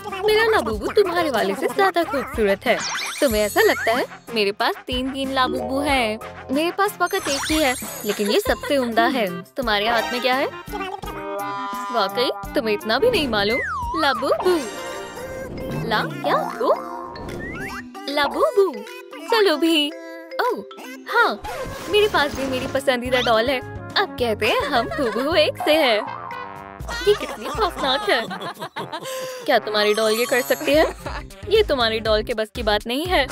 मेरा लाबूबू तुम्हारे वाले से ज्यादा खूबसूरत है। तुम्हें ऐसा लगता है? मेरे पास तीन लाबूबू हैं। मेरे पास फकत एक ही है, लेकिन ये सबसे उम्दा है। तुम्हारे हाथ में क्या है? वाकई तुम्हें इतना भी नहीं मालूम? लाबूबू क्या वो? लाबूबू चलो भी। ओह हाँ, मेरे पास भी मेरी पसंदीदा डॉल है। अब कहते हैं हम हूबहू एक से है। ये कितनी खौफनाक है। क्या तुम्हारी डॉल ये कर सकती है? ये तुम्हारी डॉल के बस की बात नहीं है।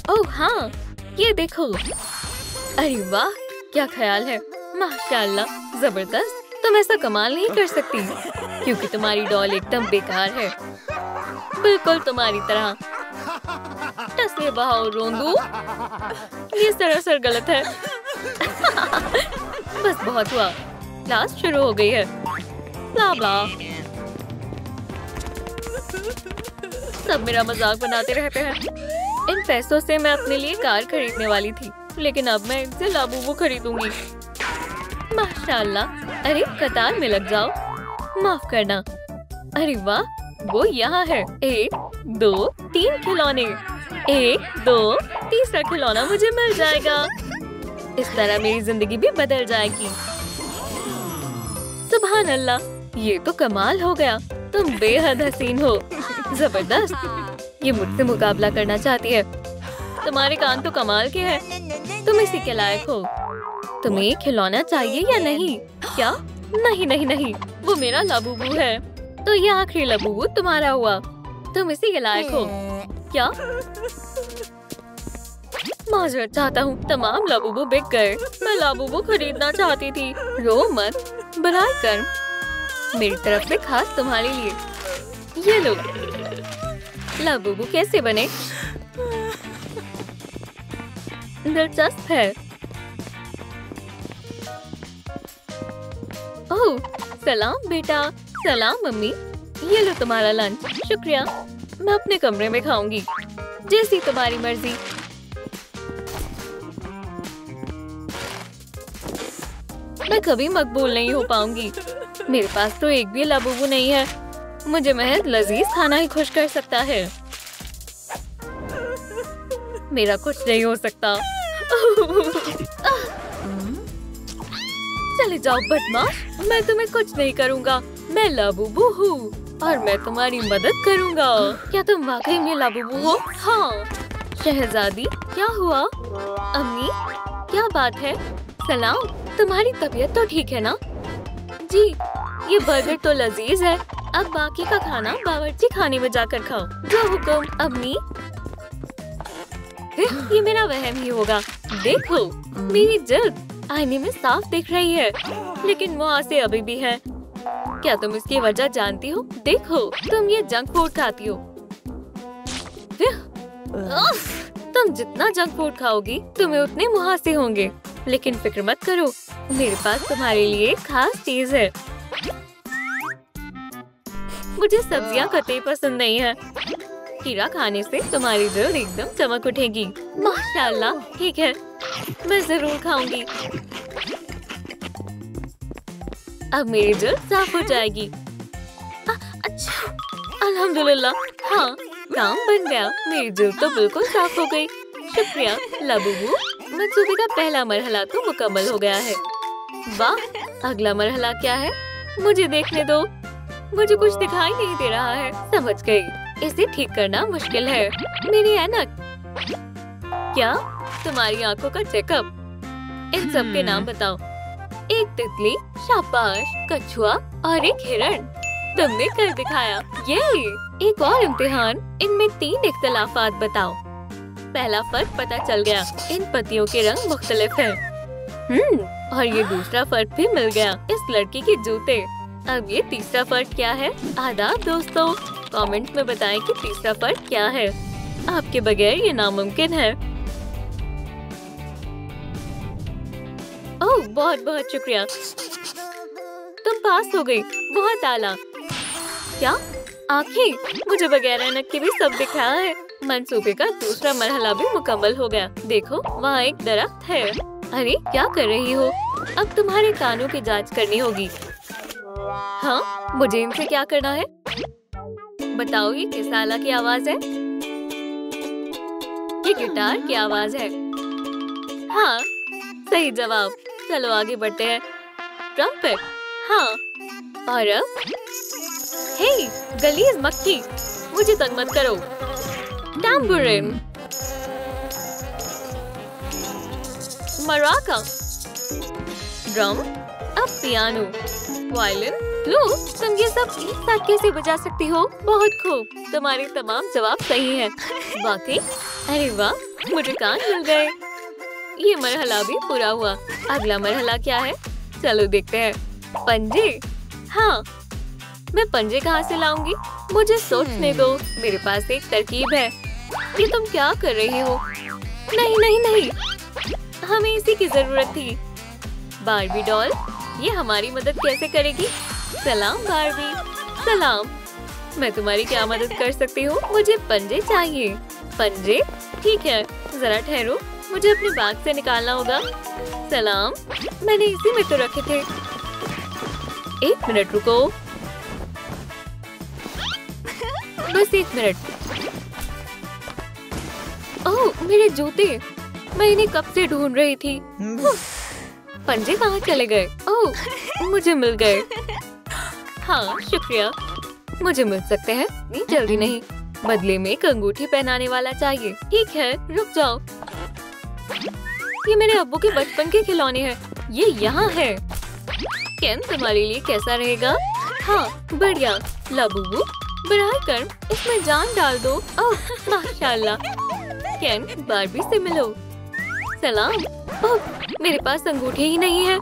ओह हाँ, ये देखो। अरे वाह, क्या ख्याल है। माशाल्लाह, जबरदस्त। तुम ऐसा कमाल नहीं कर सकती, क्योंकि तुम्हारी डॉल एकदम बेकार है, बिल्कुल तुम्हारी तरह। टसले बहाओ रोंदू, ये सरासर गलत है। बस बहुत हुआ, क्लास शुरू हो गई है। ब्ला ब्ला। सब मेरा मजाक बनाते रहते हैं। इन पैसों से मैं अपने लिए कार खरीदने वाली थी, लेकिन अब मैं इनसे लाबूबू खरीदूंगी। माशाल्लाह। अरे कतार में लग जाओ। माफ करना। अरे वाह, वो यहाँ है। 1 2 3 खिलौने। 1 2 तीसरा खिलौना मुझे मिल जाएगा। इस तरह मेरी जिंदगी भी बदल जाएगी। सुभान अल्लाह, ये तो कमाल हो गया। तुम बेहद हसीन हो। जबरदस्त। ये मुझसे मुकाबला करना चाहती है। तुम्हारे कान तो कमाल के हैं। तुम इसी के लायक हो। तुम्हें खिलौना चाहिए या नहीं? क्या? नहीं नहीं नहीं, वो मेरा लाबूबू है। तो ये आखिरी लाबूबू तुम्हारा हुआ। तुम इसी के लायक हो। क्या? माजरत चाहता हूँ, तमाम लाबूबू बिक गए। मैं लाबूबू खरीदना चाहती थी। रो मत, बराए कर। मेरी तरफ से खास तुम्हारे लिए। ये लो। लाबूबू कैसे बने? दिलचस्प है। ओह, सलाम बेटा। सलाम मम्मी। ये लो तुम्हारा लंच। शुक्रिया। मैं अपने कमरे में खाऊंगी, जैसी तुम्हारी मर्जी। मैं कभी मकबूल नहीं हो पाऊंगी। मेरे पास तो एक भी लाबूबू नहीं है। मुझे महज लजीज खाना ही खुश कर सकता है। मेरा कुछ नहीं हो सकता। चले जाओ बदमाश, मैं तुम्हें कुछ नहीं करूँगा। मैं लाबूबू हूँ और मैं तुम्हारी मदद करूँगा। क्या तुम वाकई में लाबूबू हो? हाँ। शहजादी, क्या हुआ? अम्मी, क्या बात है? सलाम, तुम्हारी तबीयत तो ठीक है ना? जी, ये बर्गर तो लजीज है। अब बाकी का खाना बावर्ची खाने में जाकर खाओ। जो हुक्म अम्मी। ये मेरा वहम ही होगा। देखो, मेरी जिल्द आईने में साफ दिख रही है, लेकिन वहाँ से अभी भी है। क्या तुम इसकी वजह जानती हो? देखो, तुम ये जंक फूड खाती हो। तुम जितना जंक फूड खाओगी, तुम्हें उतने मुहासे होंगे। लेकिन फिक्र मत करो, मेरे पास तुम्हारे लिए खास चीज है। मुझे सब्जियां कतई पसंद नहीं है। खीरा खाने से तुम्हारी दिल एकदम चमक उठेगी। माशाल्लाह, ठीक है, मैं जरूर खाऊंगी। अब मेरी दिल साफ हो जाएगी। अच्छा, अल्हम्दुलिल्लाह। हाँ, काम बन गया। मेरी दिल तो बिल्कुल साफ हो गई। शुक्रिया लाबूबू। मंसूबे का पहला मरहला तो मुकम्मल हो गया है। वाह, अगला मरहला क्या है? मुझे देखने दो। मुझे कुछ दिखाई नहीं दे रहा है। समझ गई, इसे ठीक करना मुश्किल है। मेरी ऐनक। क्या? तुम्हारी आंखों का चेकअप। इन सब के नाम बताओ। एक तितली, शाबाश, कछुआ और एक हिरण। तुमने कर दिखाया। ये एक और इम्तिहान। इनमें 3 इख्तलाफात बताओ। पहला फर्क पता चल गया, इन पत्तियों के रंग मुख्तलिफ हैं। और ये दूसरा फर्क भी मिल गया, इस लड़की के जूते। अब ये तीसरा फर्क क्या है? आदाब दोस्तों, कमेंट में बताएं कि तीसरा फर्क क्या है। आपके बगैर ये नामुमकिन है। ओह, बहुत बहुत शुक्रिया। तुम पास हो गई। बहुत आला। क्या? आँखें? मुझे बगैर ऐनक के भी सब दिख रहा है। मंसूबे का दूसरा मरहला भी मुकम्मल हो गया। देखो, वहाँ एक दरख्त है। अरे, क्या कर रही हो? अब तुम्हारे कानों की जांच करनी होगी। हाँ, मुझे इनसे क्या करना है? बताओ ये किस आला की आवाज है? ये गिटार की आवाज है। हाँ, सही जवाब। चलो आगे बढ़ते हैं। ट्रम्पेट। हाँ, और अब? हे, गलीज मक्खी, मुझे तंग मत करो। टैम्बूरिन। मराका। ड्रम। अब पियानो। वायलिन। लो, तुम ये सब एक साथ कैसे बजा सकती हो? बहुत खूब, तुम्हारे तमाम जवाब सही हैं। वाकई? अरे वाह, मुझे कान मिल गए। ये मरहला भी पूरा हुआ। अगला मरहला क्या है? चलो देखते हैं। पंजे। हाँ, मैं पंजे कहाँ से लाऊंगी? मुझे सोचने दो, मेरे पास एक तरकीब है। ये तुम क्या कर रही हो? नहीं नहीं नहीं, हमें इसी की जरूरत थी। बार्बी डॉल, ये हमारी मदद कैसे करेगी? सलाम बार्बी। सलाम, मैं तुम्हारी क्या मदद कर सकती हूँ? मुझे पंजे चाहिए। पंजे? ठीक है, जरा ठहरो, मुझे अपने बैग से निकालना होगा। सलाम, मैंने इसी में तो रखे थे। एक मिनट रुको, बस एक मिनट। ओह, मेरे जूते, मैं इन्हें कब से ढूंढ रही थी। पंजे कहाँ चले गए? ओह, मुझे मिल गए। हाँ, शुक्रिया। मुझे मिल सकते हैं? नहीं, जल्दी नहीं, बदले में एक अंगूठी पहनाने वाला चाहिए। ठीक है, रुक जाओ। ये मेरे अब्बू के बचपन के खिलौने हैं। ये यहाँ है। केन, तुम्हारे लिए कैसा रहेगा? हाँ, बढ़िया। लाबूबू, बराह कर इसमें जान डाल दो। ओह, माशाल्लाह। केन, बार्बी से मिलो। सलाम। ओह, मेरे पास अंगूठी ही नहीं है।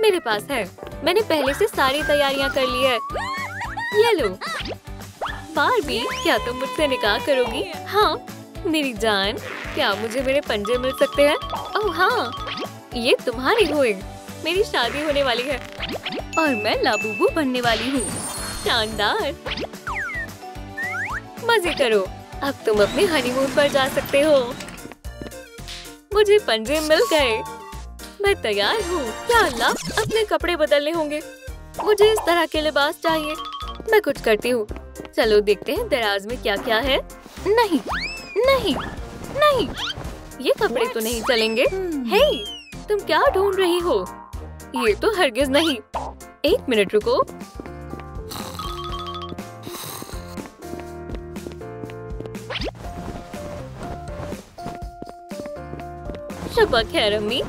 मेरे पास है, मैंने पहले से सारी तैयारियां कर ली है। ये लो। बार्बी, क्या तुम मुझसे निकाह करोगी? हाँ, मेरी जान, क्या मुझे मेरे पंजे मिल सकते हैं? ओह हाँ, ये तुम्हारी हुई। मेरी शादी होने वाली है और मैं लाबूबू बनने वाली हूँ। शानदार, मजे करो। अब तुम अपने हनीमून पर जा सकते हो। मुझे पंजे मिल गए, मैं तैयार हूँ। क्या अल्लाह, अपने कपड़े बदलने होंगे। मुझे इस तरह के लिबास चाहिए। मैं कुछ करती हूँ। चलो देखते हैं दराज में क्या क्या है। नहीं नहीं नहीं, ये कपड़े तो नहीं चलेंगे। हे, तुम क्या ढूंढ रही हो? ये तो हरगिज नहीं। एक मिनट रुको। शब्बा खैर अम्मी।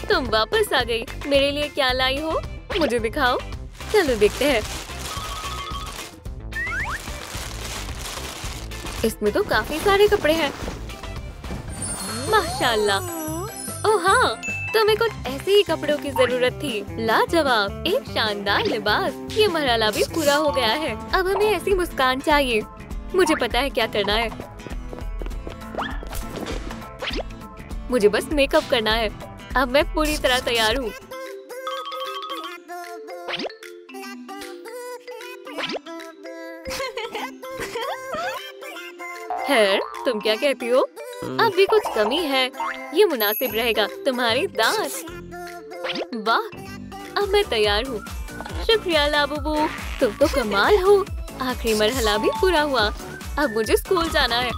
तुम वापस आ गई। मेरे लिए क्या लाई हो? मुझे दिखाओ। चलो देखते हैं। इसमें तो काफी सारे कपड़े हैं। माशाल्लाह। ओह हाँ, तुम्हें कुछ ऐसे ही कपड़ों की जरूरत थी। लाजवाब, एक शानदार लिबास। ये मरहला भी पूरा हो गया है। अब हमें ऐसी मुस्कान चाहिए। मुझे पता है क्या करना है। मुझे बस मेकअप करना है। अब मैं पूरी तरह तैयार हूँ। खैर, तुम क्या कहती हो? अब भी कुछ कमी है। ये मुनासिब रहेगा। तुम्हारे दांत। वाह, अब मैं तैयार हूँ। शुक्रिया लाबूबू, तुम तो कमाल हो। आखिरी मरहला भी पूरा हुआ। अब मुझे स्कूल जाना है।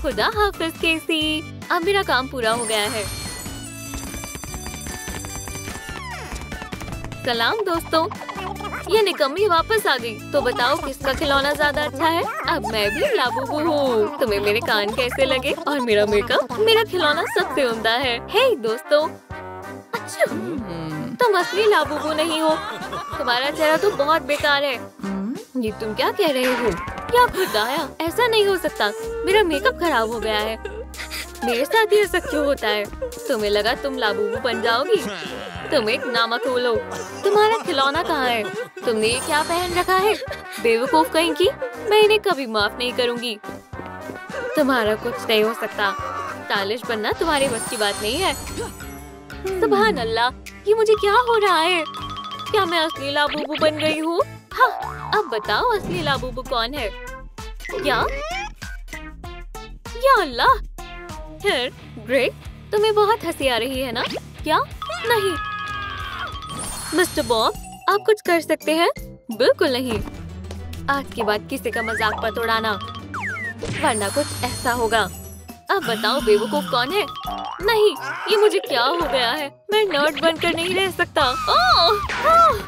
खुदा हाफिज केसी। अब मेरा काम पूरा हो गया है। सलाम दोस्तों, ये निकम्मी वापस आ गई। तो बताओ किसका खिलौना ज्यादा अच्छा है? अब मैं भी लाबूबू हूँ। तुम्हें मेरे कान कैसे लगे? और मेरा मेकअप? मेरा खिलौना सबसे उम्दा है। हे दोस्तों, अच्छा, तुम असली लाबूबू नहीं हो। तुम्हारा चेहरा तो बहुत बेकार है। ये तुम क्या कह रहे हो? क्या खुदाया, ऐसा नहीं हो सकता। मेरा मेकअप खराब हो गया है। मेरे साथ ही ऐसा क्यों होता है? तुम्हें लगा तुम लाबूबू बन जाओगी? तुम एक नामकूल हो। तुम्हारा खिलौना कहाँ है? तुमने ये क्या पहन रखा है? बेवकूफ कहीं की। मैं इन्हें कभी माफ नहीं करूँगी। तुम्हारा कुछ नहीं हो सकता। स्टाइलिश बनना तुम्हारे बस की बात नहीं है। सुभान अल्लाह, ये मुझे क्या हो रहा है? क्या मैं असली लाबूबू बन गई हूँ? हाँ, अब बताओ असली लाबूबू कौन है? क्या? या अल्लाह, ग्रेट, तुम्हें बहुत हंसी आ रही है ना? क्या? नहीं। मिस्टर बॉब, आप कुछ कर सकते हैं? बिल्कुल नहीं। आज के बाद किसी का मजाक मत उड़ाना, वरना कुछ ऐसा होगा। अब बताओ बेवकूफ कौन है? नहीं, ये मुझे क्या हो गया है? मैं नर्ड बनकर नहीं रह सकता।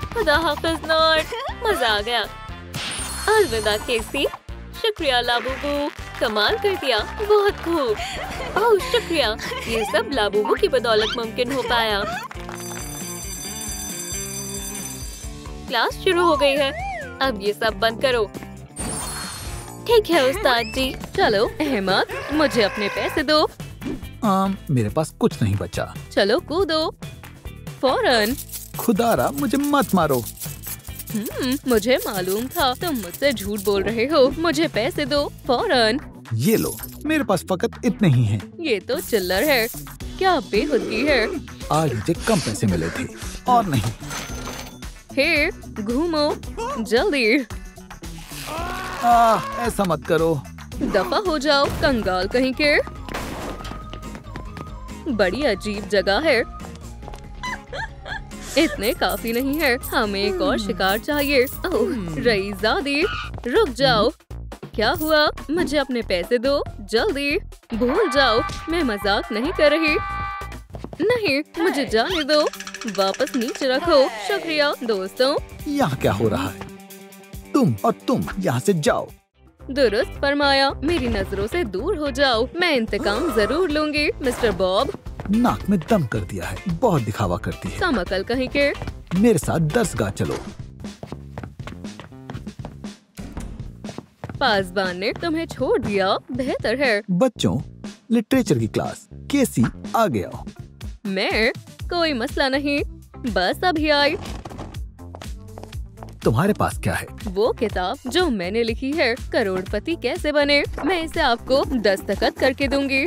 खुदा हाफिज नर्ड, मजा आ गया। अलविदा केसी। शुक्रिया लाबूबू, कमाल कर दिया, बहुत खूब। ओह शुक्रिया, ये सब लाबूबू की बदौलत मुमकिन हो पाया। क्लास शुरू हो गई है, अब ये सब बंद करो। ठीक है उस्ताद जी। चलो अहमद, मुझे अपने पैसे दो। मेरे पास कुछ नहीं बचा। चलो कूदो फौरन। खुदारा मुझे मत मारो। मुझे मालूम था तुम मुझसे झूठ बोल रहे हो। मुझे पैसे दो फौरन। ये लो, मेरे पास फकत इतने ही हैं। ये तो चिल्लर है, क्या बेहुदगी है। आज मुझे कम पैसे मिले थे और नहीं। हे घूमो जल्दी। ऐसा मत करो। दफा हो जाओ कंगाल कहीं के। बड़ी अजीब जगह है। इतने काफी नहीं है, हमें एक और शिकार चाहिए। ओह रईज़ादी, रुक जाओ। क्या हुआ? मुझे अपने पैसे दो जल्दी। भूल जाओ, मैं मजाक नहीं कर रही। नहीं, मुझे जाने दो। वापस नीचे रखो। शुक्रिया दोस्तों। यहाँ क्या हो रहा है? तुम यहाँ से जाओ। दुरुस्त फरमाया। मेरी नजरों से दूर हो जाओ, मैं इंतकाम जरूर लूंगी। मिस्टर बॉब, नाक में दम कर दिया है, बहुत दिखावा करती है। कम अकल कहीं के। मेरे साथ दरसगाह चलो। पासबान ने तुम्हें छोड़ दिया, बेहतर है। बच्चों, लिटरेचर की क्लास। केसी आ गया। मैं? कोई मसला नहीं, बस अभी आई। तुम्हारे पास क्या है? वो किताब जो मैंने लिखी है, करोड़पति कैसे बने। मैं इसे आपको दस्तखत करके दूंगी।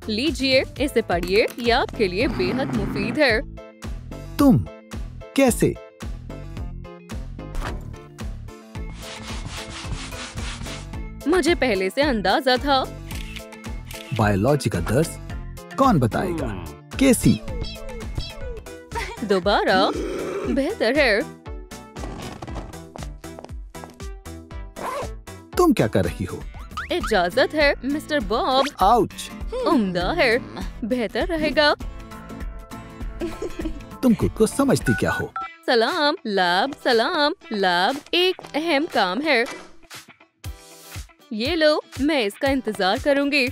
लीजिए, इसे पढ़िए, ये आपके लिए बेहद मुफीद है। तुम कैसे? मुझे पहले से अंदाजा था। बायोलॉजी का दर्स कौन बताएगा? केसी। दोबारा? बेहतर है। तुम क्या कर रही हो? इजाजत है मिस्टर बॉब। आउच। उम्दा है, बेहतर रहेगा। तुम खुद को समझती क्या हो? सलाम लैब, सलाम लैब। एक अहम काम है। ये लो, मैं इसका इंतजार करूंगी।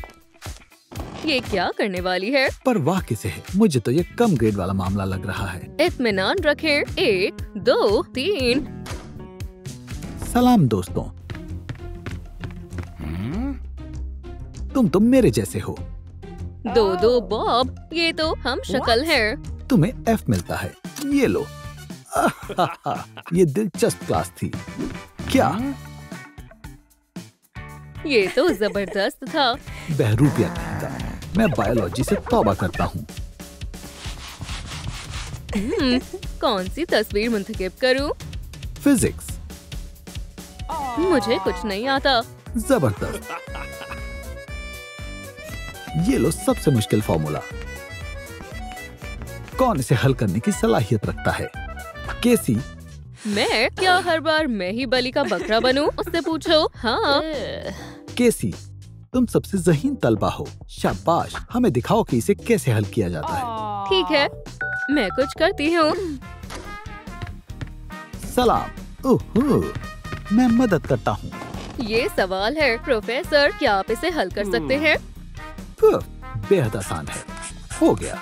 ये क्या करने वाली है? परवाह किसे है? मुझे तो ये कम ग्रेड वाला मामला लग रहा है। इत्मीनान रखें। 1 2 3। सलाम दोस्तों। तुम तो मेरे जैसे हो। 2 बॉब, ये तो हम शक्ल हैं। तुम्हें F मिलता है, ये लो। ये दिलचस्प क्लास थी। क्या? ये तो जबरदस्त था। बहरूपिया कहता, मैं बायोलॉजी से तौबा करता हूँ। कौन सी तस्वीर मुंतखब करूं? फिजिक्स। मुझे कुछ नहीं आता। जबरदस्त। ये लो सबसे मुश्किल फॉर्मूला। कौन इसे हल करने की सलाहियत रखता है? केसी। मैं? क्या हर बार मैं ही बलि का बकरा बनूं? उससे पूछो। हाँ। केसी, तुम सबसे ज़हीन तलबा हो। शाबाश, हमें दिखाओ कि इसे कैसे हल किया जाता है। ठीक है, मैं कुछ करती हूँ। सलाम। ओहो, मैं मदद करता हूँ। ये सवाल है प्रोफेसर, क्या आप इसे हल कर सकते हैं? बेहद आसान है। हो गया।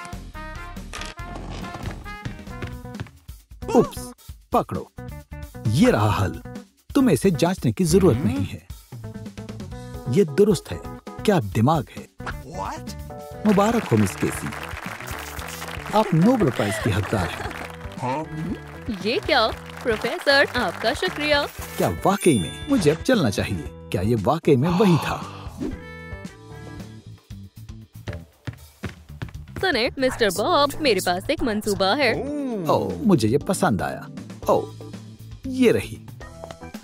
उप्स, पकड़ो। ये रहा हल। तुम्हें इसे जांचने की जरूरत नहीं है। ये दुरुस्त है। क्या दिमाग है? मुबारक हो मिस केसी, आप नोबेल प्राइज की हकदार हैं। ये क्या? प्रोफेसर, आपका शुक्रिया। क्या वाकई में? मुझे अब चलना चाहिए। क्या ये वाकई में वही था? सुने मिस्टर बॉब, मेरे पास एक मंसूबा है। ओह, मुझे ये पसंद आया। ओह, ये रही।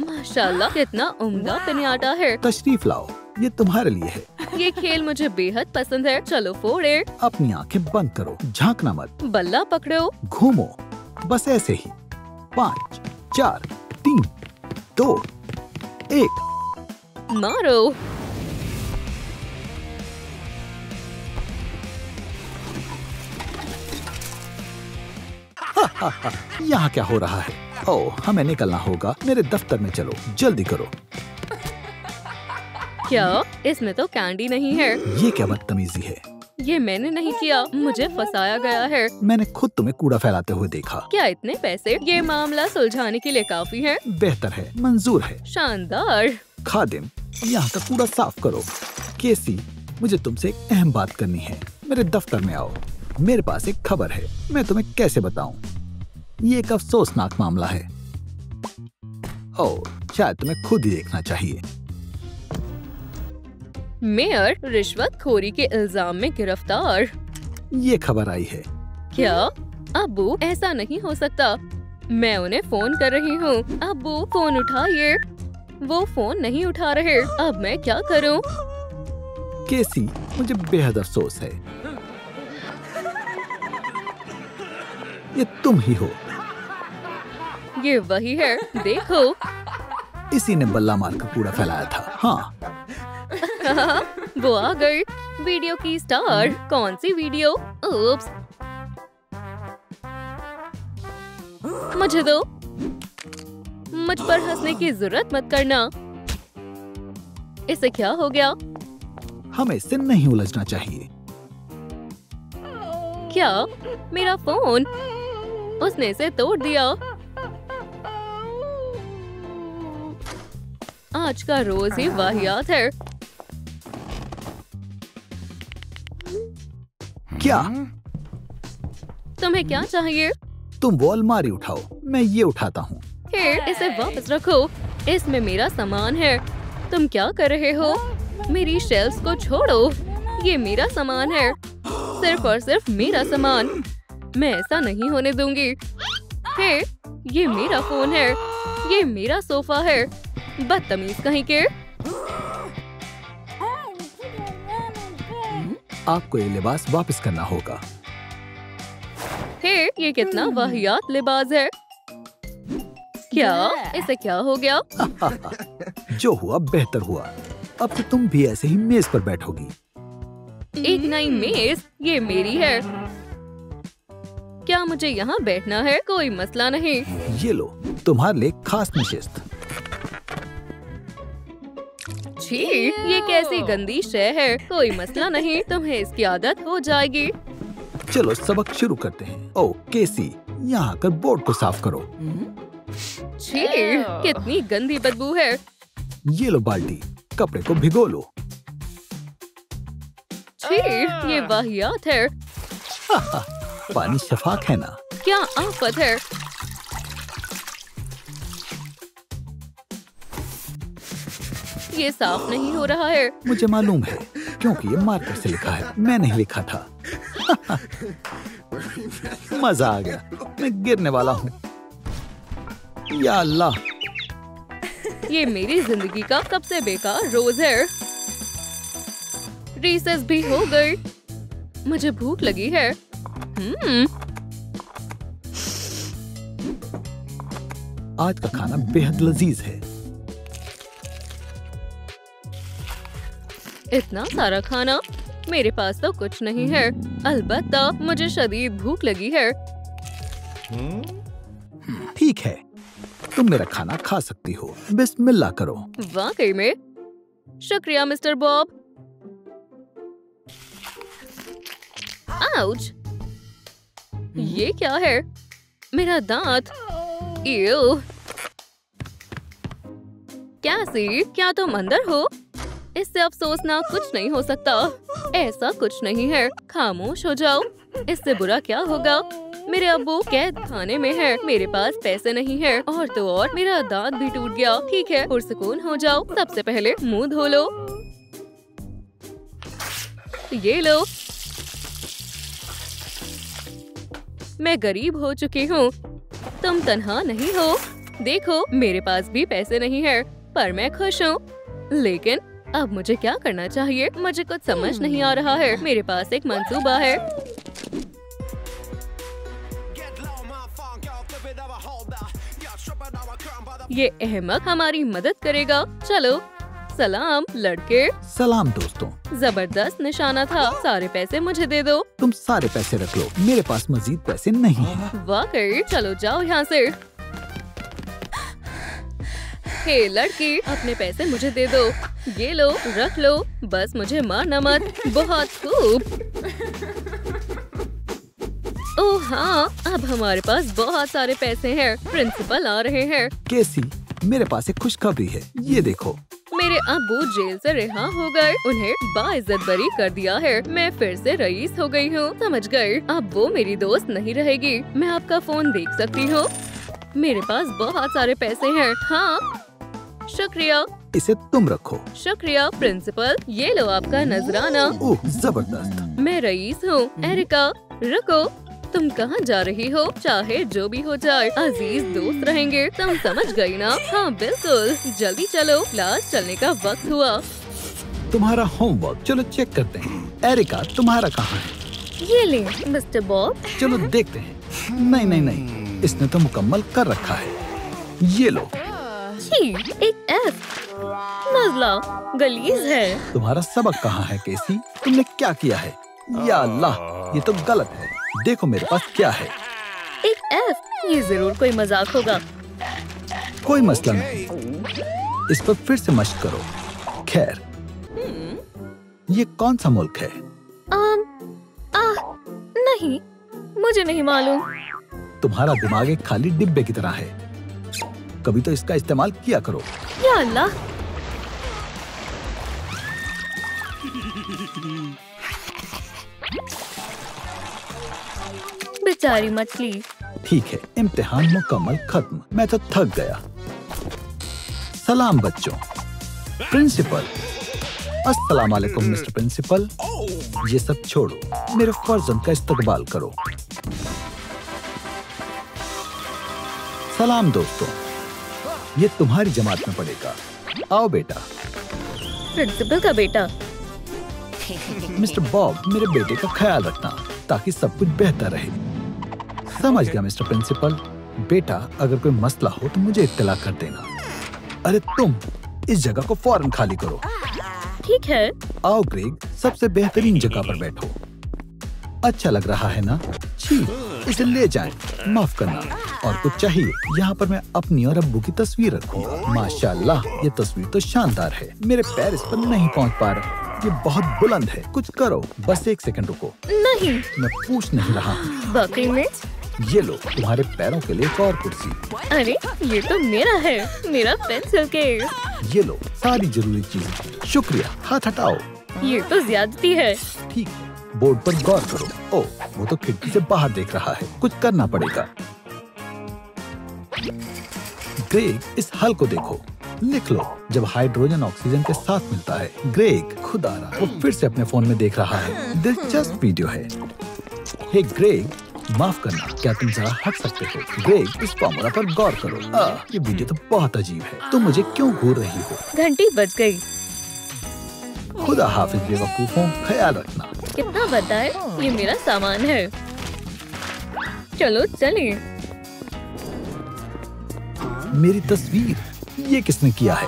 माशाल्लाह, कितना उम्दा पिन्याटा है। तशरीफ लाओ, ये तुम्हारे लिए है। ये खेल मुझे बेहद पसंद है। चलो फोड़े। अपनी आंखें बंद करो, झांकना मत। बल्ला पकड़ो। घूमो, बस ऐसे ही। 5, 4, 3, 2, 1। मारो। यहाँ क्या हो रहा है? ओह, हमें निकलना होगा। मेरे दफ्तर में चलो, जल्दी करो। क्या इसमें तो कैंडी नहीं है? ये क्या बदतमीजी है? ये मैंने नहीं किया, मुझे फंसाया गया है। मैंने खुद तुम्हें कूड़ा फैलाते हुए देखा। क्या इतने पैसे ये मामला सुलझाने के लिए काफी है? बेहतर है, मंजूर है। शानदार। खादिम, यहाँ का कूड़ा साफ करो। केसी, मुझे तुमसे एक अहम बात करनी है। मेरे दफ्तर में आओ। मेरे पास एक खबर है, मैं तुम्हें कैसे बताऊं? ये एक अफसोसनाक मामला है। ओह, शायद तुम्हें खुद ही देखना चाहिए। मेयर रिश्वतखोरी के इल्जाम में गिरफ्तार। ये खबर आई है। क्या? अब्बू, ऐसा नहीं हो सकता। मैं उन्हें फोन कर रही हूँ। अब्बू, फोन उठाइए। वो फोन नहीं उठा रहे। अब मैं क्या करूँ? केसी, मुझे बेहद अफसोस है। ये तुम ही हो। ये वही है, देखो। इसी ने बल्ला मारकर कूड़ा फैलाया था। हाँ। वो आ गई। वीडियो की स्टार। कौन सी वीडियो? उप्स। मुझे दो। मुझ पर हंसने की जरूरत मत करना। इसे क्या हो गया? हमें इससे नहीं उलझना चाहिए। क्या? मेरा फोन? उसने इसे तोड़ दिया। आज का रोज ही वाहियात है। क्या? तुम्हें क्या चाहिए? तुम वो अलमारी उठाओ, मैं ये उठाता हूँ। इसे वापस रखो। इसमें मेरा सामान है। तुम क्या कर रहे हो? मेरी शेल्फ्स को छोड़ो। ये मेरा सामान है, सिर्फ और सिर्फ मेरा सामान। मैं ऐसा नहीं होने दूंगी। ये मेरा फोन है। ये मेरा सोफा है। बदतमीज कहीं के। आपको ये लिबास वापस करना होगा। ये कितना वाहियात लिबास है। क्या? इसे क्या हो गया? जो हुआ बेहतर हुआ। अब तो तुम भी ऐसे ही मेज पर बैठोगी। एक नई मेज? ये मेरी है। क्या मुझे यहाँ बैठना है? कोई मसला नहीं। ये लो, तुम्हारे लिए खास नशिस्त। छी, ये कैसी गंदी शय है। कोई मसला नहीं, तुम्हें इसकी आदत हो जाएगी। चलो सबक शुरू करते हैं। ओह केसी, यहाँ आकर बोर्ड को साफ करो। छी, कितनी गंदी बदबू है। ये लो बाल्टी, कपड़े को भिगो लो। छी, ये वाहियात है। पानी शफाक है ना? क्या आफत है। ये साफ नहीं हो रहा है। मुझे मालूम है, क्योंकि ये मार्कर से लिखा है, मैं नहीं लिखा था। मजा आ गया, मैं गिरने वाला हूँ। या अल्लाह, ये मेरी जिंदगी का सबसे बेकार रोज है। रिसेस भी हो गई। मुझे भूख लगी है। आज का खाना बेहद लजीज है। इतना सारा खाना? मेरे पास तो कुछ नहीं है। अलबत्ता मुझे शदीद भूख लगी है। ठीक है, तुम मेरा खाना खा सकती हो। बिस्मिल्लाह करो। वाकई में? शुक्रिया मिस्टर बॉब। आउच! ये क्या है? मेरा दांत। इयो! कैसी, क्या तुम अंदर हो? इससे अफसोसनाक कुछ नहीं हो सकता। ऐसा कुछ नहीं है। खामोश हो जाओ। इससे बुरा क्या होगा? मेरे अब्बू कैद खाने में है। मेरे पास पैसे नहीं है, और तो और मेरा दांत भी टूट गया। ठीक है, पुरसुकून हो जाओ। सबसे पहले मुंह धो लो। ये लो। मैं गरीब हो चुकी हूँ। तुम तन्हा नहीं हो। देखो, मेरे पास भी पैसे नहीं है, पर मैं खुश हूँ। लेकिन अब मुझे क्या करना चाहिए? मुझे कुछ समझ नहीं आ रहा है। मेरे पास एक मंसूबा है। ये अहमक हमारी मदद करेगा। चलो सलाम लड़के। सलाम दोस्तों। जबरदस्त निशाना था। सारे पैसे मुझे दे दो। तुम सारे पैसे रख लो, मेरे पास मजीद पैसे नहीं हैं। वाकई? चलो जाओ यहाँ से। हे लड़की, अपने पैसे मुझे दे दो। ये लो, रख लो। बस मुझे मारना मत। बहुत खूब। ओह हाँ, अब हमारे पास बहुत सारे पैसे हैं। प्रिंसिपल आ रहे हैं। केसी, मेरे पास एक खुशखबरी है, ये देखो। मेरे अब्बू जेल से रिहा हो गए। उन्हें बाइज्जत बरी कर दिया है। मैं फिर से रईस हो गई हूँ। समझ गए? अब वो मेरी दोस्त नहीं रहेगी। मैं आपका फोन देख सकती हूँ। मेरे पास बहुत सारे पैसे हैं। हाँ, शुक्रिया। इसे तुम रखो। शुक्रिया प्रिंसिपल। ये लो आपका नजराना। ओह जबरदस्त। मैं रईस हूँ। एरिका, रुको। तुम कहाँ जा रही हो? चाहे जो भी हो जाए, अजीज दोस्त रहेंगे। तुम समझ गई ना? हाँ बिल्कुल। जल्दी चलो, क्लास चलने का वक्त हुआ। तुम्हारा होमवर्क, चलो चेक करते हैं। एरिका, तुम्हारा कहाँ है? ये ले मिस्टर बॉब। चलो देखते हैं। नहीं नहीं नहीं, इसने तो मुकम्मल कर रखा है। ये लो। छी, एक F। नज़ला गलीज है। तुम्हारा सबक कहाँ है केसी? तुमने क्या किया है? या अल्लाह, ये तो गलत है। देखो मेरे पास क्या है। एक F। ये जरूर कोई मजाक होगा। कोई मसला नहीं, इस पर फिर से मशक करो। खैर, ये कौन सा मुल्क है? नहीं, मुझे नहीं मालूम। तुम्हारा दिमाग एक खाली डिब्बे की तरह है। कभी तो इसका इस्तेमाल किया करो। या अल्लाह। बेचारी मछली। ठीक है, इम्तिहान मुकम्मल खत्म। मैं तो थक गया। सलाम बच्चों। प्रिंसिपल। अस्सलाम वालेकुम मिस्टर प्रिंसिपल। ये सब छोड़ो, मेरे फर्जन का इस्तकबाल करो। सलाम दोस्तों, ये तुम्हारी जमात में पड़ेगा। आओ बेटा। प्रिंसिपल का बेटा। मिस्टर बॉब, मेरे बेटे का ख्याल रखना ताकि सब कुछ बेहतर रहे। समझ गया मिस्टर प्रिंसिपल। बेटा, अगर कोई मसला हो तो मुझे इत्तला कर देना। अरे तुम इस जगह को फौरन खाली करो। ठीक है। आओ ग्रेग, सबसे बेहतरीन जगह पर बैठो। अच्छा लग रहा है ना? छी, इसे ले जाएं। माफ करना। और कुछ चाहिए? यहाँ पर मैं अपनी और अब्बू की तस्वीर रखूंगा। माशाल्लाह, ये तस्वीर तो शानदार है। मेरे पैर इस पर नहीं पहुँच पा रहे। ये बहुत बुलंद है। कुछ करो। बस एक सेकंड रुको। नहीं, मैं पूछ नहीं रहा हूँ। बाकी में। ये लो, तुम्हारे पैरों के लिए एक और कुर्सी। अरे ये तो मेरा है। मेरा पेंसिल केस। ये लो, सारी जरूरी चीजें। शुक्रिया। हाथ हटाओ। ये तो ज्यादती है। ठीक है, बोर्ड पर गौर करो। ओह, वो तो खिड़की से बाहर देख रहा है। कुछ करना पड़ेगा। ग्रेग, इस हल को देखो। लिख लो, जब हाइड्रोजन ऑक्सीजन के साथ मिलता है। ग्रेग, खुदारा, वो फिर से अपने फोन में देख रहा है। दिलचस्प वीडियो है। हे ग्रेग, माफ करना, क्या तुम जरा हट सकते हो? ग्रेग, इस फॉर्मूला पर गौर करो। ये वीडियो तो बहुत अजीब है। तुम मुझे क्यों घूर रही हो? घंटी बज गई। खुदा हाफिज बेवकूफों, ख्याल रखना। कितना बड़ा है? ये मेरा सामान है। चलो चलें। मेरी तस्वीर, ये किसने किया है?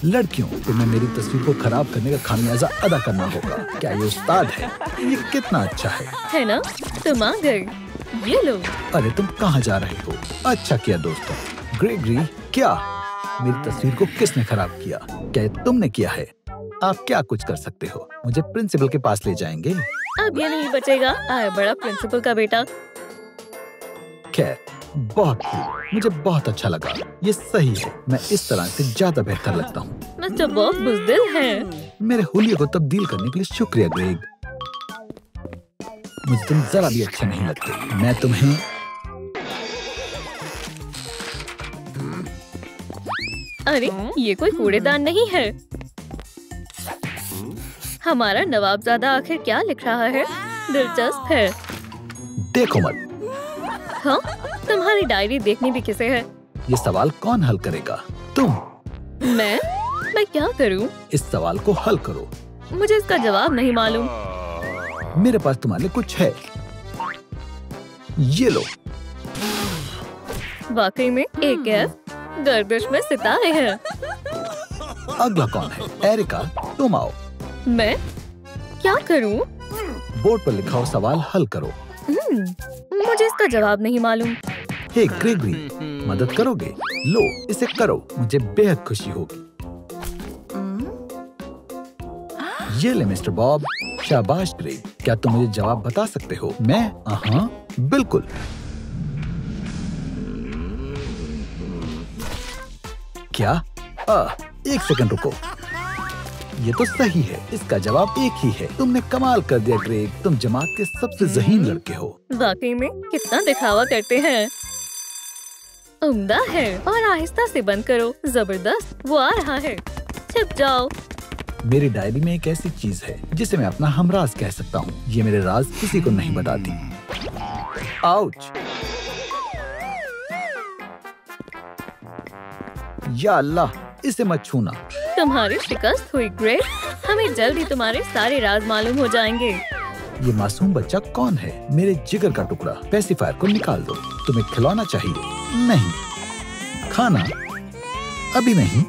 लड़कियों, तुम्हें मेरी तस्वीर को खराब करने का खामियाजा अदा करना होगा। क्या ये उस्ताद है? ये कितना अच्छा है ना? तुम आ गए। ये लो। अरे तुम कहाँ जा रहे हो? अच्छा किया दोस्तों। ग्रेगरी, क्या मेरी तस्वीर को किसने खराब किया? क्या ये तुमने किया है? आप क्या कुछ कर सकते हो? मुझे प्रिंसिपल के पास ले जाएंगे। अब ये नहीं बचेगा। आए बड़ा प्रिंसिपल का बेटा। खैर, बहुत खूब, मुझे बहुत अच्छा लगा। ये सही है, मैं इस तरह से ज्यादा बेहतर लगता हूँ। मिस्टर बॉब बुज़दिल है। मेरे हुलिये को तब्दील करने के लिए शुक्रिया ग्रेग। मुझे तुम जरा भी अच्छे नहीं लगते। मैं तुम्हें अरे ये कोई कूड़ेदान नहीं है। हमारा नवाबजादा आखिर क्या लिख रहा है? दिलचस्प है। देखो मत। हाँ, तुम्हारी डायरी देखनी भी किसे है? ये सवाल कौन हल करेगा? तुम। मैं? मैं क्या करूं? इस सवाल को हल करो। मुझे इसका जवाब नहीं मालूम। मेरे पास तुम्हारे लिए कुछ है। ये लो। वाकई में एक F गर्दिश में सितारे हैं। अगला कौन है? एरिका, तुम आओ। मैं क्या करूं? बोर्ड पर लिखा हो सवाल हल करो। मुझे इसका जवाब नहीं मालूम। हे ग्रेगरी, मदद करोगे? लो, इसे करो, मुझे बेहद खुशी होगी। ये ले मिस्टर बॉब। शाबाश ग्रेग, क्या तुम मुझे जवाब बता सकते हो? मैं? हाँ, बिल्कुल। क्या? एक सेकंड रुको। ये तो सही है, इसका जवाब एक ही है। तुमने कमाल कर दिया ग्रेग, तुम जमात के सबसे ज़हीन लड़के हो। वाकई में कितना दिखावा करते हैं। उम्दा है। और आहिस्ता से बंद करो। जबरदस्त, वो आ रहा है। छिप जाओ। मेरी डायरी में एक ऐसी चीज है जिसे मैं अपना हमराज कह सकता हूँ। ये मेरे राज किसी को नहीं बताती। आउच! या अल्लाह, इसे मत छूना। तुम्हारी शिकस्त हुई ग्रेग। हमें जल्द ही तुम्हारे सारे राज मालूम हो जाएंगे। ये मासूम बच्चा कौन है? मेरे जिगर का टुकड़ा। पेसिफायर को निकाल दो। तुम्हें खिलौना चाहिए? नहीं। खाना? अभी नहीं।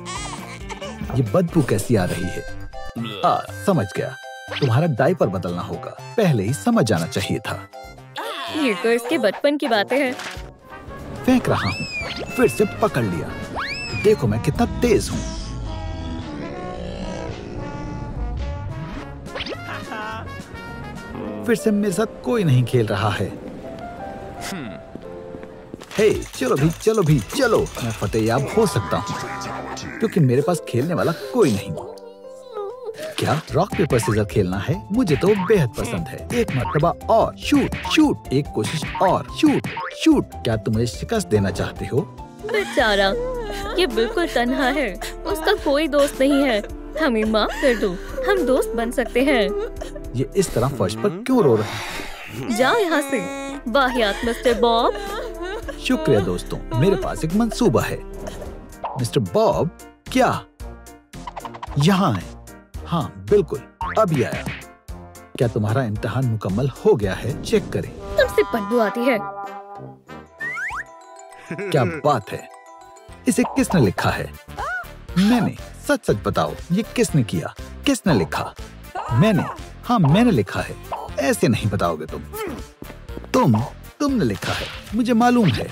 ये बदबू कैसी आ रही है? समझ गया। तुम्हारा डायपर बदलना होगा। पहले ही समझ जाना चाहिए था। ये तो इसके बचपन की बातें हैं। फेंक रहा हूँ। फिर से पकड़ लिया। देखो मैं कितना तेज हूँ। फिर से मेरे साथ कोई नहीं खेल रहा है। हे, चलो भी, चलो। मैं फतेहयाब हो सकता हूँ क्योंकि मेरे पास खेलने वाला कोई नहीं। क्या रॉक पेपर सीजर खेलना है? मुझे तो बेहद पसंद है। एक मर्तबा और। शूट। एक कोशिश और। शूट। क्या तुम मुझे शिकस्त देना चाहते हो? बेचारा, ये बिल्कुल तन्हा है। उसका कोई दोस्त नहीं है। हमें माफ कर दो, हम दोस्त बन सकते हैं। ये इस तरह फर्श पर क्यों रो रहा है? जाओ यहाँ से, वाहियात मिस्टर बॉब। शुक्रिया दोस्तों, मेरे पास एक मंसूबा है। मिस्टर बॉब, क्या यहाँ है? हाँ बिल्कुल, अभी आया। क्या तुम्हारा इम्तिहान मुकम्मल हो गया है? चेक करें। तुमसे बदबू आती है। क्या बात है? इसे किसने लिखा है? मैंने। सच बताओ, ये किसने किया? किसने लिखा? मैंने। हाँ, मैंने लिखा है। ऐसे नहीं बताओगे तुमने लिखा है, मुझे मालूम है।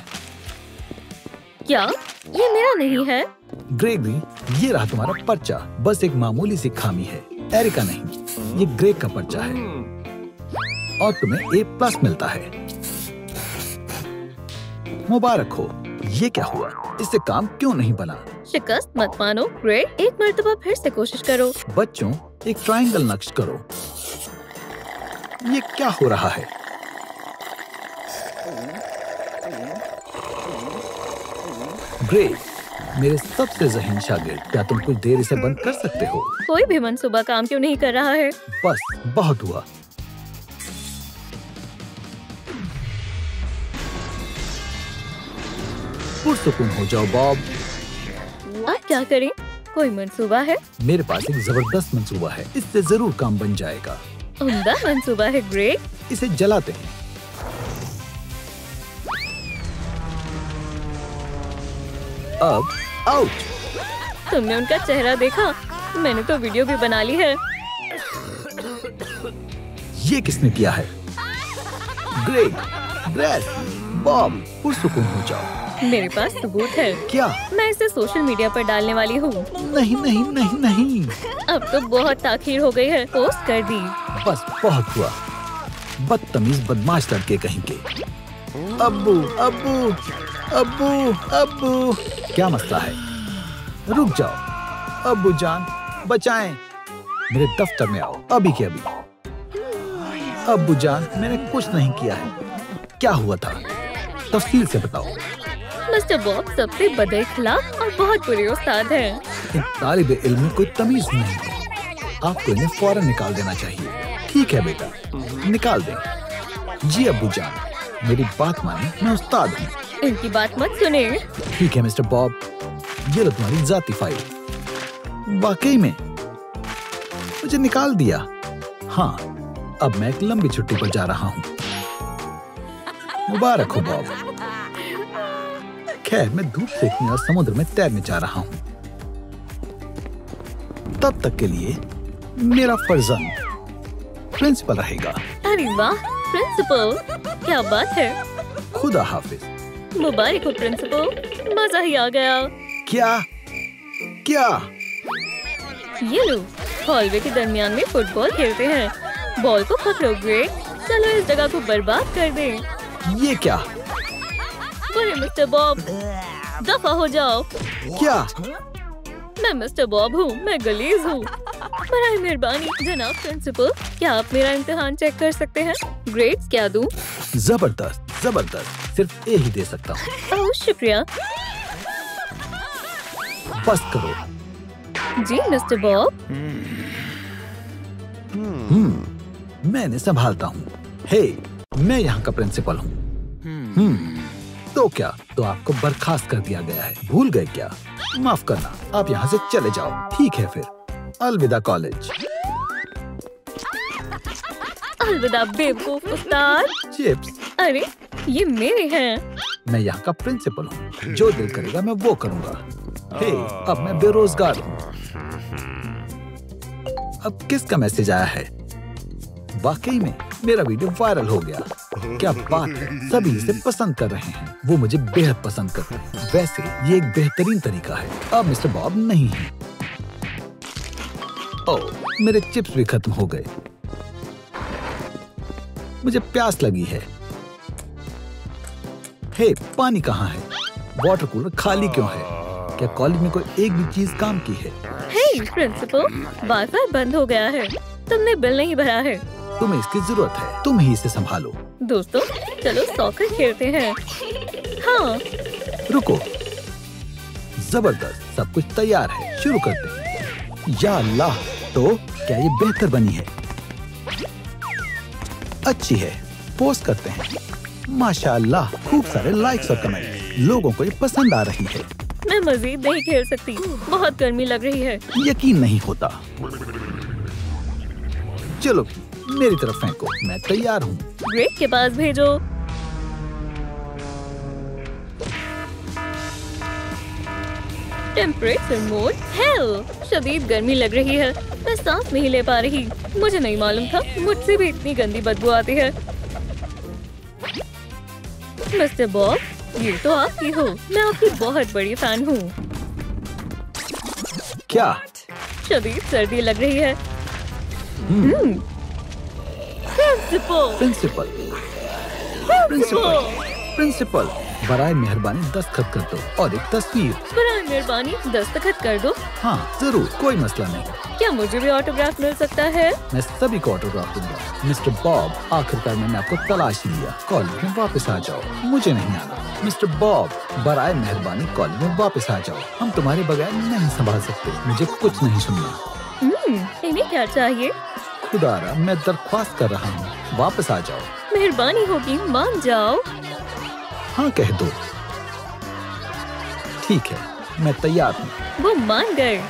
क्या ये मेरा नहीं है? ग्रेगरी, ये रहा तुम्हारा पर्चा। बस एक मामूली सी खामी है। एरिका नहीं, ये ग्रेग का पर्चा है और तुम्हें A+ मिलता है। मुबारक हो। ये क्या हुआ? इससे काम क्यों नहीं बना? शिकस्त मत मानो ग्रेग, एक मर्तबा फिर से कोशिश करो। बच्चों, एक ट्रायंगल नक्श करो। ये क्या हो रहा है? ग्रेग, मेरे सबसे ज़हीन शागिर्द, क्या तुम कुछ देर इसे बंद कर सकते हो? कोई भी मंसूबा काम क्यों नहीं कर रहा है? बस, बहुत हुआ। पुरसुकून हो जाओ बॉब। अब क्या करें? कोई मंसूबा है? मेरे पास एक जबरदस्त मंसूबा है। इससे जरूर काम बन जाएगा। उम्दा मंसूबा है ग्रेग। इसे जलाते हैं। अब आउट। तुमने उनका चेहरा देखा? मैंने तो वीडियो भी बना ली है। ये किसने किया है? ग्रेग, ग्रेस, बॉब, पुरसुकून हो जाओ। मेरे पास सबूत है। क्या? मैं इसे सोशल मीडिया पर डालने वाली हूँ। नहीं नहीं नहीं नहीं। अब तो बहुत ताखीर हो गई है। पोस्ट कर दी। बस बहुत हुआ। बदतमीज बदमाश लड़के कहीं के। अब्बू अब्बू अब्बू अब्बू, क्या मसला है? रुक जाओ। अब्बू जान, बचाएं। मेरे दफ्तर में आओ, अभी के अभी। अब्बू जान, मैंने कुछ नहीं किया है। क्या हुआ था? तफसील से बताओ। मिस्टर बॉब सबसे बदअखलाक और बहुत बुरे उस्ताद हैं। इन तालिब इल्म में कोई तमीज नहीं है। आपको इन्हें फौरन निकाल देना चाहिए। ठीक है बेटा, निकाल दें। जी अब्बू जान, मेरी बात माने, मैं उस्ताद हूँ। इनकी बात मत सुने। ठीक है मिस्टर बॉब, ये लो तुम्हारी जाती फाइल। वाकई में मुझे निकाल दिया। हाँ, अब मैं एक लंबी छुट्टी पर जा रहा हूँ। मुबारक हो बॉब। खैर, मैं धूप सेकने और समुद्र में तैरने जा रहा हूँ। तब तक के लिए मेरा फर्जंद प्रिंसिपल रहेगा। अरे वाह, प्रिंसिपल, क्या बात है। खुदा हाफिज। मुबारक हो प्रिंसिपल, मजा ही आ गया। क्या क्या? ये लो, हॉलवे के दरमियान में फुटबॉल खेलते हैं। बॉल को पकड़ोगे, चलो इस जगह को बर्बाद कर दें। ये क्या? बुरे मिस्टर बॉब, दफा हो जाओ। क्या? मैं मिस्टर बॉब हूँ, मैं गलीज हूँ। बराए मेहरबानी जनाब प्रिंसिपल, क्या आप मेरा इम्तिहान चेक कर सकते हैं? ग्रेड्स क्या दूँ? जबरदस्त जबरदस्त, सिर्फ ए ही दे सकता हूँ। ओह शुक्रिया। बस करो। जी मिस्टर बॉब। मैंने संभालता हूँ। हे, मैं यहाँ का प्रिंसिपल हूँ। तो क्या? तो आपको बर्खास्त कर दिया गया है। भूल गए क्या? माफ करना, आप यहाँ से चले जाओ। ठीक है फिर, अलविदा कॉलेज। अलविदा बेवकूफ उस्ताद। चिप्स। अरे ये मेरे हैं। मैं यहाँ का प्रिंसिपल हूँ, जो दिल करेगा मैं वो करूँगा। हे, अब मैं बेरोजगार हूँ। अब किसका मैसेज आया है? वाकई में मेरा वीडियो वायरल हो गया। क्या बात है, सभी इसे पसंद कर रहे हैं। वो मुझे बेहद पसंद करते हैं। वैसे ये एक बेहतरीन तरीका है। अब मिस्टर बॉब नहीं है। ओह, मेरे चिप्स भी खत्म हो गए। मुझे प्यास लगी है। हे, पानी कहाँ है? वाटर कूलर खाली क्यों है? क्या कॉलेज में कोई एक भी चीज काम की है? हे प्रिंसिपल, वाईफाई बंद हो गया है। तुमने बिल नहीं भरा है। तुम्हें इसकी जरूरत है, तुम ही इसे संभालो। दोस्तों, चलो सॉकर खेलते हैं। हाँ। रुको, जबरदस्त, सब कुछ तैयार है, शुरू करते हैं। या अल्लाह, तो क्या ये बेहतर बनी है? अच्छी है, पोस्ट करते हैं। माशाअल्लाह, खूब सारे लाइक्स और कमेंट। लोगों को ये पसंद आ रही है। मैं मजीद नहीं खेल सकती, बहुत गर्मी लग रही है। यकीन नहीं होता। चलो मेरी तरफ फेंको, मैं तैयार हूँ। ग्रेट के पास भेजो। Temperature mode hello. शदीद गर्मी लग रही है, मैं सांस नहीं ले पा रही। मुझे नहीं मालूम था मुझसे भी इतनी गंदी बदबू आती है। मिस्टर बॉब, ये तो आप ही हो। मैं आपकी बहुत बड़ी फैन हूँ। क्या? शदीद सर्दी लग रही है। प्रिंसिपल, प्रिंसिपल, प्रिंसिपल, प्रिंसिपल, बराए मेहरबानी दस्तखत कर दो और एक तस्वीर। बराए मेहरबानी दस्तखत कर दो। हाँ जरूर, कोई मसला नहीं। क्या मुझे भी ऑटोग्राफ मिल सकता है? मैं सभी को ऑटोग्राफ दूंगा। मिस्टर बॉब, आखिरकार मैंने आपको तलाश ही लिया। कॉलेज में वापस आ जाओ, मुझे नहीं आना। मिस्टर बॉब, बराए मेहरबानी कॉलेज में वापस आ जाओ। हम तुम्हारे बगैर नहीं संभाल सकते। मुझे कुछ नहीं सुनना। इन्हें क्या चाहिए? खुदारा, मैं दरख्वास्त कर रहा हूँ, वापस आ जाओ। मेहरबानी होगी, मान जाओ। हाँ कह दो। ठीक है, मैं तैयार हूँ। वो मान गए।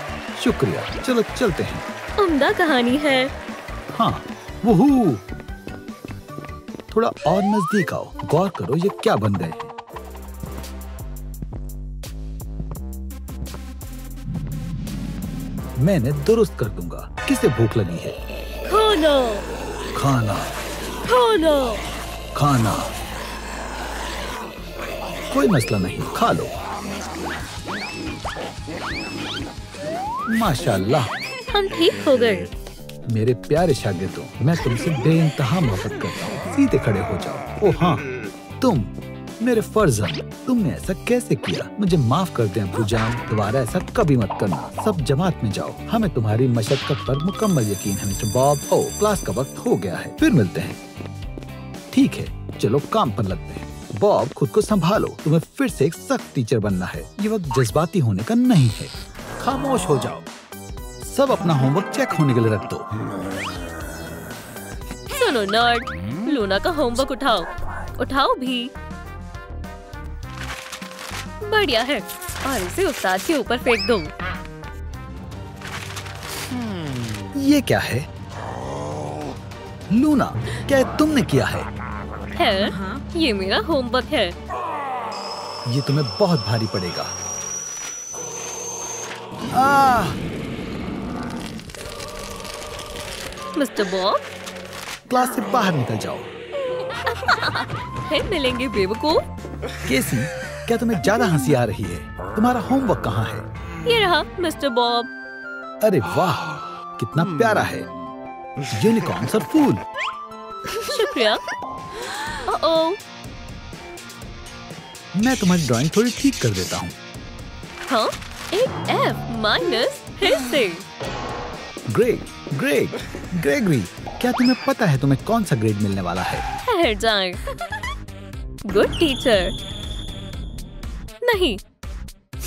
शुक्रिया, चलो चलते हैं। उम्दा कहानी है। हाँ, वुहू। थोड़ा और नजदीक आओ, गौर करो ये क्या बन गए हैं। मैंने दुरुस्त कर दूंगा। किसे भूख लगी है? खाना, खाना, खाना। खाना। कोई मसला नहीं, खा लो। माशाल्लाह, हम ठीक हो गए। मेरे प्यारे शागिर्दों, मैं तुमसे बेइंतहा मोहब्बत करता हूँ। सीधे खड़े हो जाओ। ओह हाँ, तुम मेरे फर्जंद, तुमने ऐसा कैसे किया? मुझे माफ कर दें अब्बू जान, दोबारा ऐसा कभी मत करना। सब जमात में जाओ। हमें तुम्हारी मशक्कत पर मुकम्मल यकीन है मिस्टर बॉब। ओ, क्लास का वक्त हो गया है, फिर मिलते हैं। ठीक है, चलो काम पर लगते हैं। बॉब, खुद को संभालो, तुम्हें फिर से एक सख्त टीचर बनना है। ये वक्त जज्बाती होने का नहीं है। खामोश हो जाओ। सब अपना होमवर्क चेक होने के लिए रख दो। सुनो नर्ड, लूना का होमवर्क उठाओ। उठाओ भी। बढ़िया है, और इसे उस्ताद के ऊपर फेंक दो। ये क्या है? लूना, क्या तुमने किया है? ये मेरा होमवर्क है। ये तुम्हें बहुत भारी पड़ेगा। मिस्टर बॉब, क्लास से बाहर निकल जाओ। फिर मिलेंगे बेवकूफ। केसी, क्या तुम्हें ज्यादा हंसी आ रही है? तुम्हारा होमवर्क कहाँ है? ये रहा मिस्टर बॉब। अरे वाह, कितना प्यारा है। यूनिकॉर्न्स और फूल। शुक्रिया। ओह, मैं तुम्हारी ड्राइंग थोड़ी ठीक कर देता हूँ। हाँ, एक F माइनस फिर से। ग्रेगरी, क्या तुम्हें पता है तुम्हें कौन सा ग्रेड मिलने वाला है? ठहर जाएं। Good teacher. नहीं,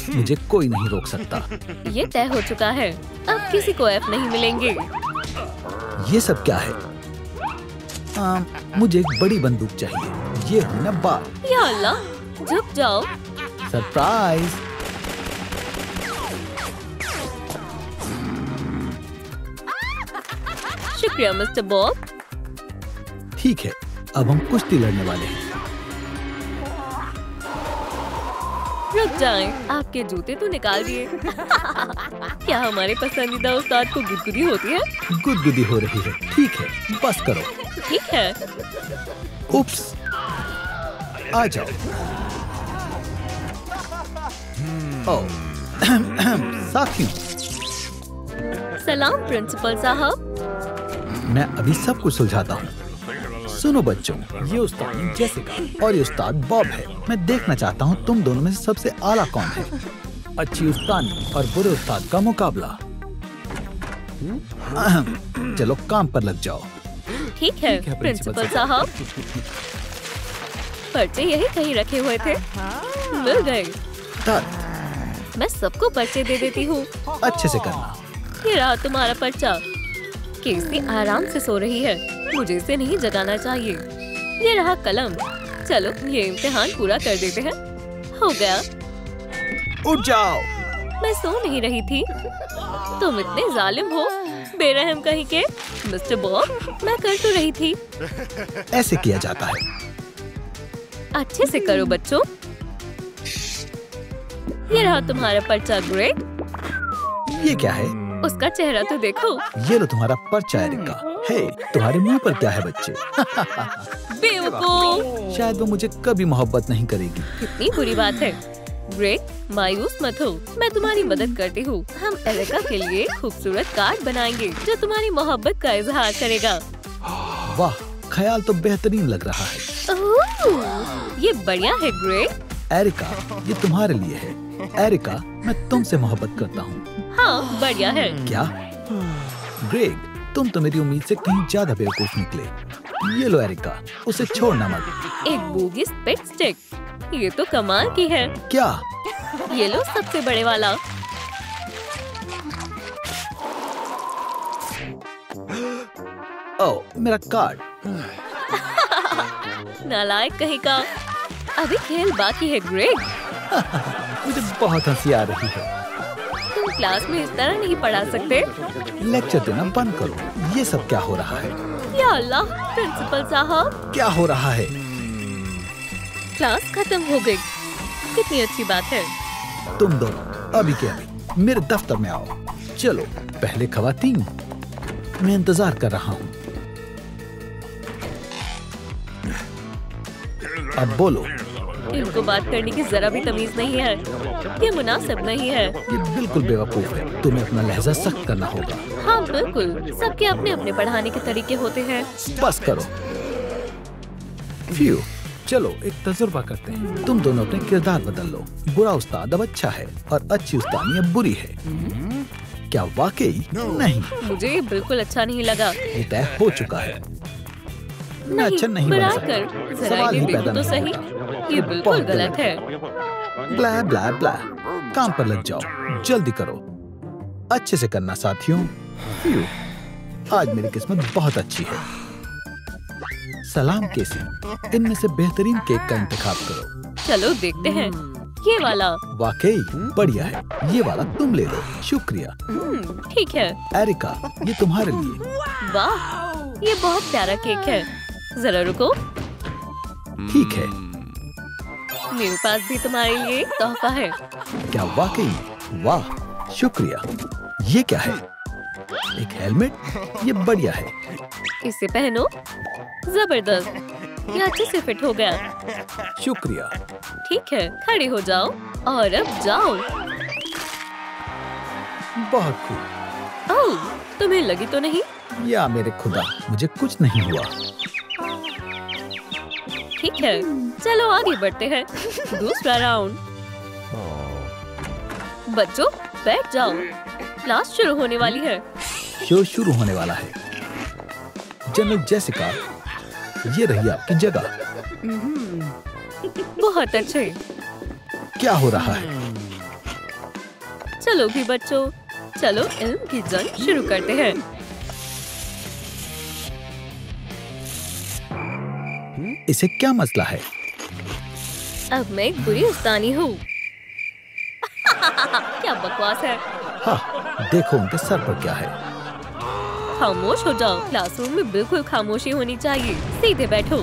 मुझे कोई नहीं रोक सकता। ये तय हो चुका है। अब किसी को F नहीं मिलेंगे। ये सब क्या है? मुझे एक बड़ी बंदूक चाहिए। ये है ना बात। या अल्लाह, झुक जाओ। सरप्राइज। शुक्रिया मिस्टर बॉब। ठीक है, अब हम कुश्ती लड़ने वाले हैं। रुक जाएं, आपके जूते तो निकाल दिए। क्या हमारे पसंदीदा उस्ताद को गुदगुदी होती है? गुदगुदी हो रही है। ठीक है, बस करो। ठीक है। उप्स, आ जाओ। ओह, साथियों। सलाम प्रिंसिपल साहब। मैं अभी सब कुछ सुलझाता हूँ। सुनो बच्चों, ये उस्ताद जेसिका और ये उस्ताद बॉब है। मैं देखना चाहता हूँ तुम दोनों में से सबसे आला कौन है। अच्छी उस्तादी और बुरे उस्ताद का मुकाबला। चलो काम पर लग जाओ। ठीक है प्रिंसिपल साहब। पर्चे यही कहीं रखे हुए थे, मिल गए। मैं सबको पर्चे दे देती हूँ। अच्छे से करना। ये रहा तुम्हारा पर्चा। केसी आराम से सो रही है, मुझे इसे नहीं जगाना चाहिए। ये रहा कलम। चलो ये इम्तिहान पूरा कर देते हैं। हो गया। उठ जाओ। मैं सो नहीं रही थी। तुम इतने जालिम हो, बेरहम कहीं के। मिस्टर बॉब, मैं कर तो रही थी। ऐसे किया जाता है। अच्छे से करो बच्चों। ये रहा तुम्हारा पर्चा ग्रेग। ये क्या है? उसका चेहरा तो देखो। ये लो तुम्हारा पर्चा एरिका। हे, तुम्हारे मुंह पर क्या है बच्चे? बेवकूफ। शायद वो मुझे कभी मोहब्बत नहीं करेगी। कितनी बुरी बात है। ग्रेग, मायूस मत हो, मैं तुम्हारी मदद करती हूँ। हम एरिका के लिए खूबसूरत कार्ड बनाएंगे जो तुम्हारी मोहब्बत का इजहार करेगा। वाह, ख्याल तो बेहतरीन लग रहा है। ओह, ये बढ़िया है ग्रेग। एरिका, ये तुम्हारे लिए है। एरिका, मैं तुमसे मोहब्बत करता हूँ। हाँ, बढ़िया है। क्या? ग्रेग, तुम तो मेरी उम्मीद से कहीं ज्यादा बेवकूफ निकले। ये लो एरिका, उसे छोड़ना मत। एक बोगी स्पिट स्टिक। ये तो कमाल की है। क्या? ये लो सबसे बड़े वाला। ओह, मेरा कार्ड। नालायक कहीं का। अभी खेल बाकी है ग्रेग। मुझे बहुत हंसी आ रही है। तुम क्लास में इस तरह नहीं पढ़ा सकते। लेक्चर देना बंद करो। ये सब क्या हो रहा है? या अल्लाह, प्रिंसिपल साहब। क्या हो रहा है? क्लास खत्म हो गई। कितनी अच्छी बात है। तुम दोनों अभी के अभी मेरे दफ्तर में आओ। चलो, पहले खवातीन, मैं इंतजार कर रहा हूँ। अब बोलो। इनको बात करने की जरा भी तमीज नहीं है। ये मुनासिब नहीं है। ये बिल्कुल बेवकूफ है। तुम्हें अपना लहजा सख्त करना होगा। हाँ बिल्कुल, सबके अपने अपने पढ़ाने के तरीके होते हैं। बस करो। फ्यू, चलो एक तजुर्बा करते हैं। तुम दोनों अपने किरदार बदल लो। बुरा उस्ताद अब अच्छा है और अच्छी उस्तादी अब बुरी है। क्या वाकई? नहीं, मुझे ये बिल्कुल अच्छा नहीं लगा। ये तय हो चुका है। मैं अच्छा नहीं बन सकता। कर जरा सवाल ये ही देखो पैदा तो नहीं सही। होता। ये बिल्कुल बहुत गलत है। ब्ला ब्ला ब्ला। काम पर लग जाओ, जल्दी करो। अच्छे से करना साथियों। फ्यू, आज मेरी किस्मत बहुत अच्छी है। सलाम केसी, इनमें से बेहतरीन केक का इंतखाब करो। चलो देखते हैं। ये वाला। वाकई बढ़िया है, ये वाला तुम ले लो। शुक्रिया। ठीक है। एरिका, ये तुम्हारे लिए। वाह, ये बहुत प्यारा केक है। जरा रुको, ठीक है। मेरे पास भी तुम्हारे लिए तोहफा है। क्या वाकई? वाह, शुक्रिया। ये क्या है? एक हेलमेट? ये बढ़िया है। इसे पहनो। जबरदस्त, ये अच्छे से फिट हो गया। शुक्रिया। ठीक है, खड़े हो जाओ और अब जाओ। बहुत खूब। ओह, तुम्हें लगी तो नहीं? या मेरे खुदा, मुझे कुछ नहीं हुआ। ठीक है, चलो आगे बढ़ते हैं। दूसरा राउंड। बच्चों, बैठ जाओ, क्लास शुरू होने वाली है। शो शुरू होने वाला है। जनरल जेसिका, ये रही आपकी जगह। बहुत अच्छे। क्या हो रहा है? चलो भी बच्चों, चलो इल्म की जंग शुरू करते हैं। इसे क्या मसला है? अब मैं एक बुरी उस्तानी हूँ। क्या बकवास है। हाँ, देखो उनके सर पर क्या है। खामोश हो जाओ, क्लासरूम में बिल्कुल खामोशी होनी चाहिए। सीधे बैठो।